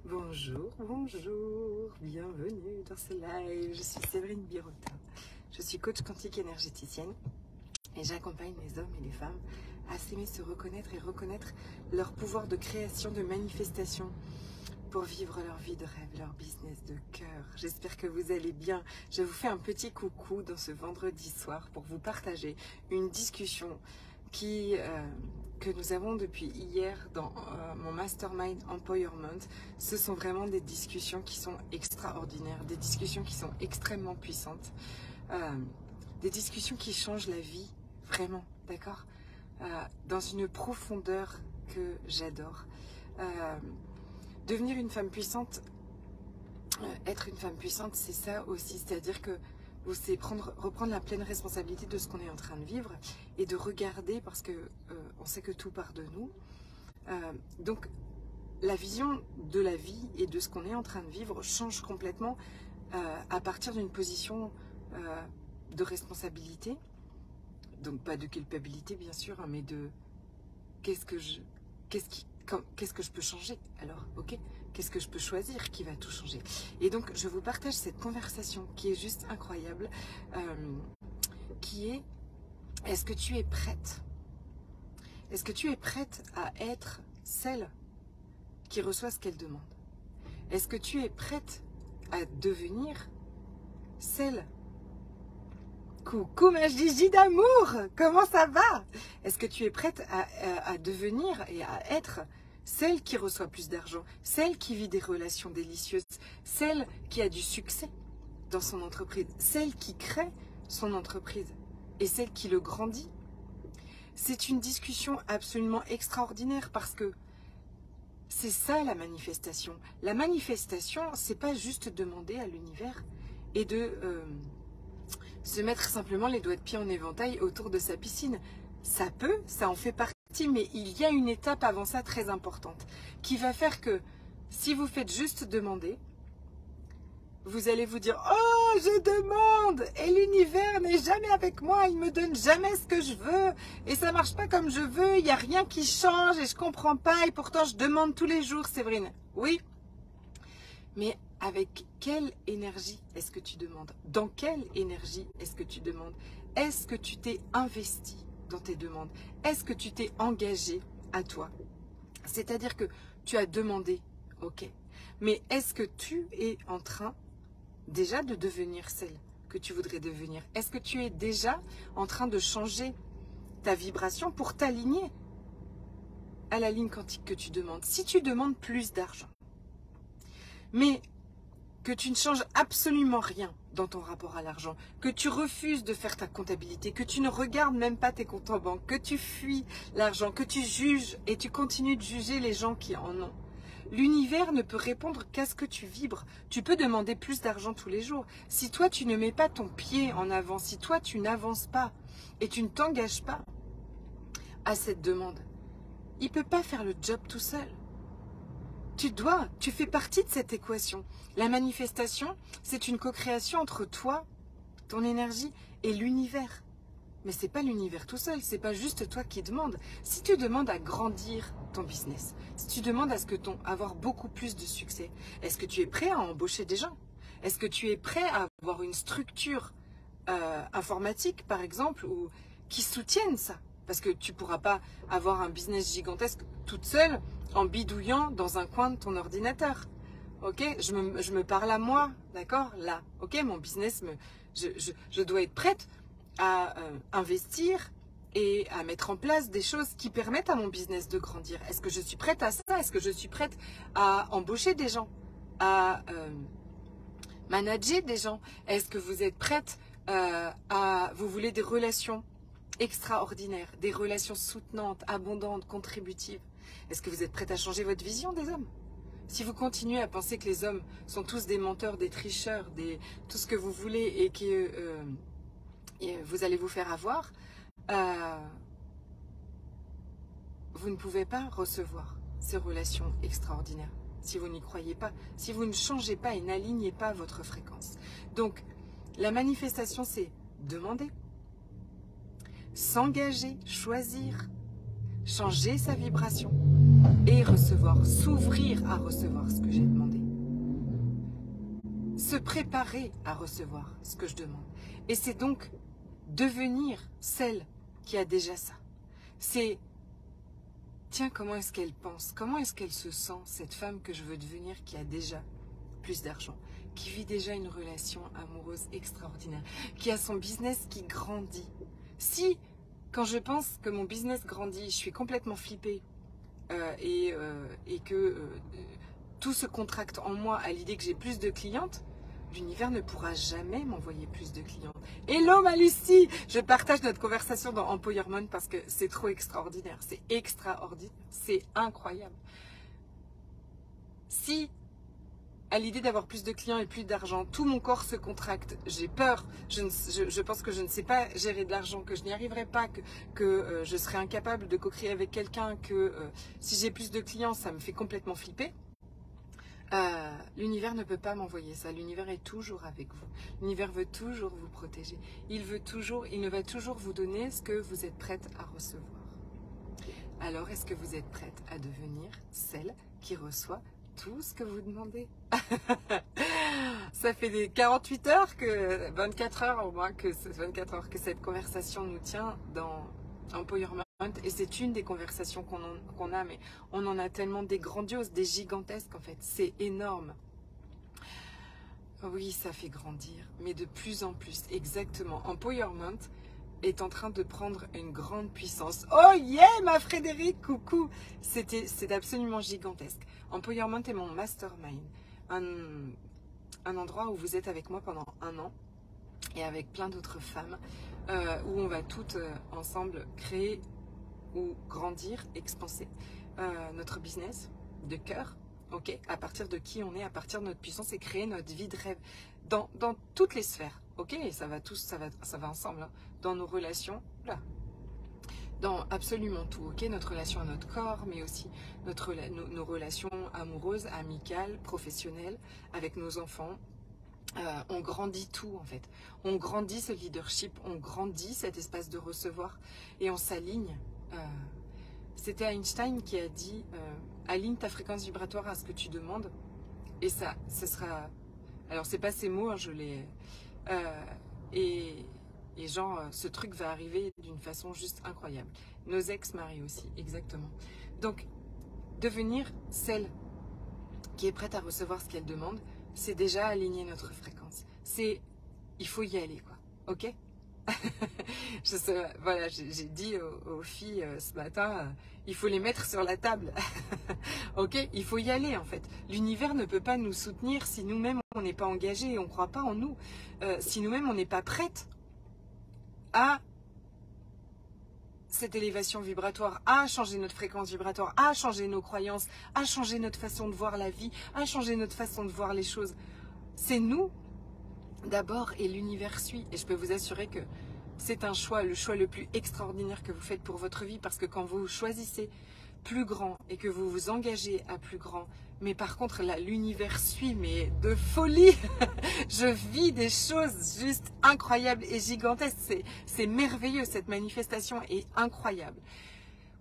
Bonjour, bonjour, bienvenue dans ce live. Je suis Séverine Birota, je suis coach quantique énergéticienne et j'accompagne les hommes et les femmes à s'aimer, se reconnaître et reconnaître leur pouvoir de création, de manifestation pour vivre leur vie de rêve, leur business de cœur. J'espère que vous allez bien. Je vous fais un petit coucou dans ce vendredi soir pour vous partager une discussion que nous avons depuis hier dans mon Mastermind Empowerment. Ce sont vraiment des discussions qui sont extraordinaires, des discussions qui sont extrêmement puissantes, des discussions qui changent la vie, vraiment, d'accord, dans une profondeur que j'adore. Devenir une femme puissante, être une femme puissante, c'est ça aussi, c'est-à-dire que c'est reprendre la pleine responsabilité de ce qu'on est en train de vivre et de regarder, parce que on sait que tout part de nous. Donc la vision de la vie et de ce qu'on est en train de vivre change complètement à partir d'une position de responsabilité, donc pas de culpabilité bien sûr, hein, mais de qu'est-ce que je peux changer alors, ok? Qu'est-ce que je peux choisir qui va tout changer? Et donc, je vous partage cette conversation qui est juste incroyable, qui est, est-ce que tu es prête? Est-ce que tu es prête à être celle qui reçoit ce qu'elle demande? Est-ce que tu es prête à devenir celle... Coucou ma Gigi d'amour, comment ça va? Est-ce que tu es prête à devenir et à être celle qui reçoit plus d'argent, celle qui vit des relations délicieuses, celle qui a du succès dans son entreprise, celle qui crée son entreprise et celle qui le grandit? C'est une discussion absolument extraordinaire parce que c'est ça la manifestation. La manifestation, c'est pas juste demander à l'univers et de... se mettre simplement les doigts de pied en éventail autour de sa piscine. Ça peut, ça en fait partie, mais il y a une étape avant ça très importante qui va faire que si vous faites juste demander, vous allez vous dire « Oh, je demande et l'univers n'est jamais avec moi, il me donne jamais ce que je veux et ça marche pas comme je veux, il n'y a rien qui change et je comprends pas et pourtant je demande tous les jours, Séverine. » Oui, mais avec quelle énergie est-ce que tu demandes? Dans quelle énergie est-ce que tu demandes? Est-ce que tu t'es investi dans tes demandes? Est-ce que tu t'es engagé à toi? C'est-à-dire que tu as demandé, ok. Mais est-ce que tu es en train déjà de devenir celle que tu voudrais devenir? Est-ce que tu es déjà en train de changer ta vibration pour t'aligner à la ligne quantique que tu demandes? Si tu demandes plus d'argent, mais que tu ne changes absolument rien dans ton rapport à l'argent, que tu refuses de faire ta comptabilité, que tu ne regardes même pas tes comptes en banque, que tu fuis l'argent, que tu juges et tu continues de juger les gens qui en ont. L'univers ne peut répondre qu'à ce que tu vibres. Tu peux demander plus d'argent tous les jours. Si toi, tu ne mets pas ton pied en avant, si toi, tu n'avances pas et tu ne t'engages pas à cette demande, il ne peut pas faire le job tout seul. Tu fais partie de cette équation. La manifestation, c'est une co-création entre toi, ton énergie et l'univers. Mais ce n'est pas l'univers tout seul, ce n'est pas juste toi qui demandes. Si tu demandes à grandir ton business, si tu demandes à avoir beaucoup plus de succès, est-ce que tu es prêt à embaucher des gens? Est-ce que tu es prêt à avoir une structure informatique, par exemple, qui soutienne ça? Parce que tu ne pourras pas avoir un business gigantesque toute seule en bidouillant dans un coin de ton ordinateur. Ok, je me parle à moi, d'accord, là. Ok, mon business, je dois être prête à investir et à mettre en place des choses qui permettent à mon business de grandir. Est-ce que je suis prête à ça? Est-ce que je suis prête à embaucher des gens, à manager des gens? Est-ce que vous êtes prête vous voulez des relations extraordinaires, des relations soutenantes, abondantes, contributives? Est-ce que vous êtes prête à changer votre vision des hommes? Si vous continuez à penser que les hommes sont tous des menteurs, des tricheurs, tout ce que vous voulez et que vous allez vous faire avoir, vous ne pouvez pas recevoir ces relations extraordinaires si vous n'y croyez pas, si vous ne changez pas et n'alignez pas votre fréquence. Donc, la manifestation, c'est demander, s'engager, choisir, changer sa vibration et recevoir, s'ouvrir à recevoir ce que j'ai demandé. Se préparer à recevoir ce que je demande. Et c'est donc devenir celle qui a déjà ça. C'est, tiens, comment est-ce qu'elle pense? Comment est-ce qu'elle se sent, cette femme que je veux devenir qui a déjà plus d'argent, qui vit déjà une relation amoureuse extraordinaire, qui a son business qui grandit. Si, quand je pense que mon business grandit, je suis complètement flippée et que tout se contracte en moi à l'idée que j'ai plus de clientes, l'univers ne pourra jamais m'envoyer plus de clientes. Hello ma Lucie, je partage notre conversation dans Empowerment parce que c'est trop extraordinaire, c'est incroyable. Si à l'idée d'avoir plus de clients et plus d'argent, tout mon corps se contracte, j'ai peur, je pense que je ne sais pas gérer de l'argent, que je n'y arriverai pas, que je serai incapable de co-créer avec quelqu'un, que si j'ai plus de clients, ça me fait complètement flipper. L'univers ne peut pas m'envoyer ça, l'univers est toujours avec vous, l'univers veut toujours vous protéger, il ne va toujours vous donner ce que vous êtes prête à recevoir. Alors est-ce que vous êtes prête à devenir celle qui reçoit tout ce que vous demandez? Ça fait des 48 heures 24 heures au moins que 24 heures que cette conversation nous tient dans Empowerment. Et c'est une des conversations qu'on a, mais on en a tellement des grandioses, des gigantesques en fait. C'est énorme. Oui, ça fait grandir, mais de plus en plus, exactement. Empowerment est en train de prendre une grande puissance. Oh yeah, ma Frédéric, coucou. C'est absolument gigantesque. Empowerment est mon mastermind. Un endroit où vous êtes avec moi pendant 1 an et avec plein d'autres femmes, où on va toutes ensemble créer ou grandir, expanser notre business de cœur, ok, à partir de qui on est, à partir de notre puissance et créer notre vie de rêve dans toutes les sphères, ok, et ça va ensemble, hein, dans nos relations, là, dans absolument tout, ok, notre relation à notre corps, mais aussi nos relations amoureuses, amicales, professionnelles, avec nos enfants. On grandit tout en fait, on grandit ce leadership, on grandit cet espace de recevoir et on s'aligne. C'était Einstein qui a dit aligne ta fréquence vibratoire à ce que tu demandes et ce sera, alors c'est pas ces mots, hein, je l'ai et genre ce truc va arriver d'une façon juste incroyable. Nos ex-maris aussi, exactement. Donc devenir celle qui est prête à recevoir ce qu'elle demande, c'est déjà aligner notre fréquence. Il faut y aller, quoi. Ok? Voilà, j'ai dit aux filles ce matin, il faut les mettre sur la table. Ok? Il faut y aller, en fait. L'univers ne peut pas nous soutenir si nous-mêmes on n'est pas engagés et on ne croit pas en nous. Si nous-mêmes on n'est pas prêtes à cette élévation vibratoire, à changer notre fréquence vibratoire, à changer nos croyances, à changer notre façon de voir la vie, à changer notre façon de voir les choses. C'est nous d'abord et l'univers suit. Et je peux vous assurer que c'est un choix, le choix le plus extraordinaire que vous faites pour votre vie, parce que quand vous choisissez plus grand et que vous vous engagez à plus grand, mais par contre là l'univers suit, mais de folie. Je vis des choses juste incroyables et gigantesques, c'est merveilleux, cette manifestation est incroyable.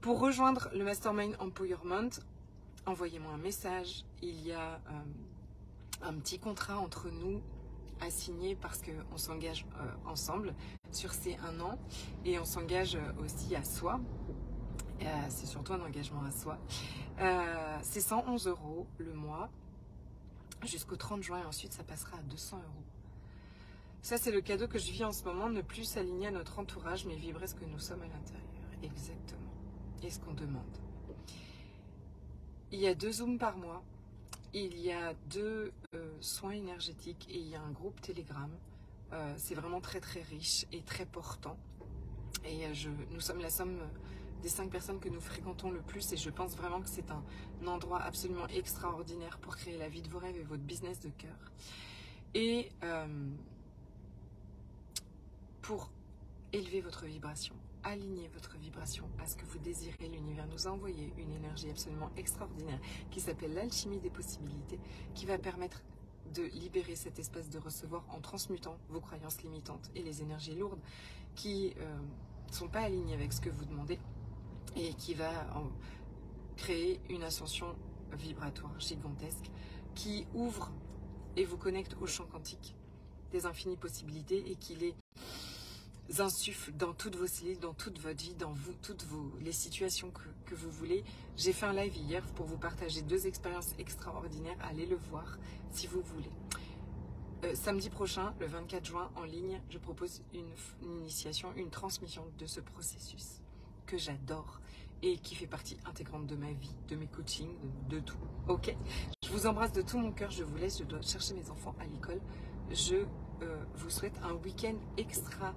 Pour rejoindre le Mastermind Empowerment, envoyez-moi un message, il y a un petit contrat entre nous à signer parce qu'on s'engage ensemble sur ces 1 an et on s'engage aussi à soi. C'est surtout un engagement à soi. C'est 111 € le mois jusqu'au 30 juin et ensuite ça passera à 200 €. Ça c'est le cadeau que je vis en ce moment, ne plus s'aligner à notre entourage mais vibrer ce que nous sommes à l'intérieur. Exactement. Et ce qu'on demande. Il y a 2 Zooms par mois, il y a 2 soins énergétiques et il y a un groupe Telegram. C'est vraiment très très riche et très portant. Et nous sommes la somme des 5 personnes que nous fréquentons le plus et je pense vraiment que c'est un endroit absolument extraordinaire pour créer la vie de vos rêves et votre business de cœur. Et pour élever votre vibration, aligner votre vibration à ce que vous désirez, l'univers nous a envoyé une énergie absolument extraordinaire qui s'appelle l'alchimie des possibilités, qui va permettre de libérer cet espace de recevoir en transmutant vos croyances limitantes et les énergies lourdes qui ne sont pas alignées avec ce que vous demandez et qui va créer une ascension vibratoire gigantesque qui ouvre et vous connecte au champ quantique des infinies possibilités et qui les insuffle dans toutes vos cellules, dans toute votre vie, dans vous, les situations que vous voulez. J'ai fait un live hier pour vous partager 2 expériences extraordinaires. Allez le voir si vous voulez. Samedi prochain, le 24 juin, en ligne, je propose une initiation, une transmission de ce processus que j'adore et qui fait partie intégrante de ma vie, de mes coachings, de tout. Ok, je vous embrasse de tout mon cœur, je vous laisse, je dois chercher mes enfants à l'école. Je vous souhaite un week-end extraordinaire.